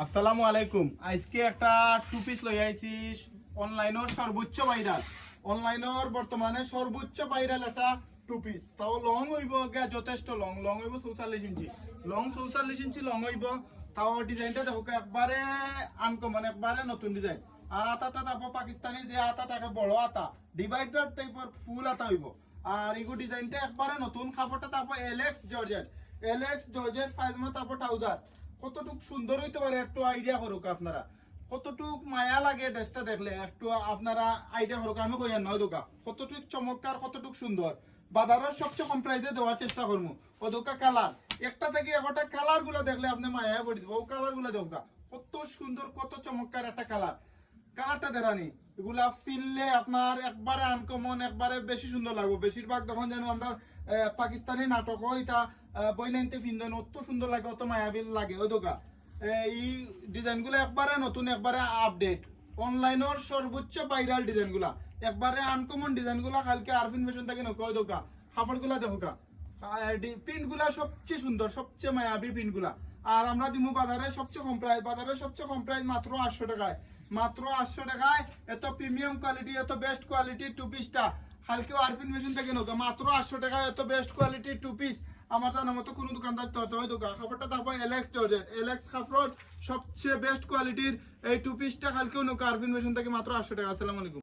আসসালামু আলাইকুম। আজকে একটা টু পিস লই আইছি অনলাইনের সর্বোচ্চ ভাইরাল, অনলাইনের বর্তমানে সর্বোচ্চ ভাইরাল একটা টু পিস। তাও লং হইব গা, যথেষ্ট লং লং হইব 44 ইঞ্চি, লং 44 ইঞ্চি লং হইব। তাও ডিজাইনটা দেখো একবারে আনকমন, একবারে নতুন ডিজাইন। আর আতাটা তারপর পাকিস্তানি যে আতা থাকে বড় আতা, ডিভাইডার টাইপের ফুল আতা হইব। আর এগো ডিজাইনটা একবারে নতুন, কাপড়টা তারপর এলএক্স জর্জেট ফাইজমা তারপর ট্রাউজার। কতটুক সুন্দর হইতে পারে একটু আইডিয়া করুক আপনারা, কতটুক মায়া লাগে ড্রেসটা দেখলে একটু আপনারা আইডিয়া করুক। আমি কই নয় দোকা কতটুক চমৎকার, কতটুক সুন্দর। বাজারের সবচেয়ে কম প্রাইসে দেওয়ার চেষ্টা করবো। ও দোকা কালার একটা থেকে একটা কালার গুলো দেখলে আপনি মায়া পড়ে দিব। ও কালার গুলো দোকা কত সুন্দর, কত চমৎকার একটা কালার। কালারটা দেখানি এগুলা ফিললে আপনার একবারে আনকমন, একবারে বেশি সুন্দর লাগবে। বেশিরভাগ তখন যেন আমরা পাকিস্তানি নাটক হয় তা বই নাইনতে ফিনদেন, অত সুন্দর লাগে, অত মায়াবিল লাগে। ওই দোকা এই ডিজাইনগুলো একবারে নতুন, একবারে আপডেট, অনলাইনের সর্বোচ্চ ভাইরাল ডিজাইনগুলা, একবারে আনকমন ডিজাইনগুলা। কালকে আরফিন ফ্যাশন থেকে নকয় দোকা কাপড়গুলা দেখোকা, প্রিন্টগুলা সবচেয়ে সুন্দর, সবচেয়ে মায়াবী প্রিন্টগুলা। আর আমরা দিমু বাজারে সবচেয়ে কম প্রাইস, বাজারে সবচেয়ে কম প্রাইস মাত্র 800 টাকায়, মাত্র 800 টাকায়। এত প্রিমিয়াম কোয়ালিটি, এত বেস্ট কোয়ালিটি টু পিসটা কালকে আরফিন ফ্যাশন থেকে নৌকা মাত্র 800 টাকায় এত বেস্ট কোয়ালিটি টু পিস। আমার জানার মতো কোনো দোকানদার তো হয় দোকান। কাপড়টা তারপর এলএক্স জর্জেট, এলএক্স কাপড় সবচেয়ে বেস্ট কোয়ালিটির এই টু পিসটা কালকেও নৌকা আরফিন ফ্যাশন থেকে মাত্র 800 টাকা। আসসালামু আলাইকুম।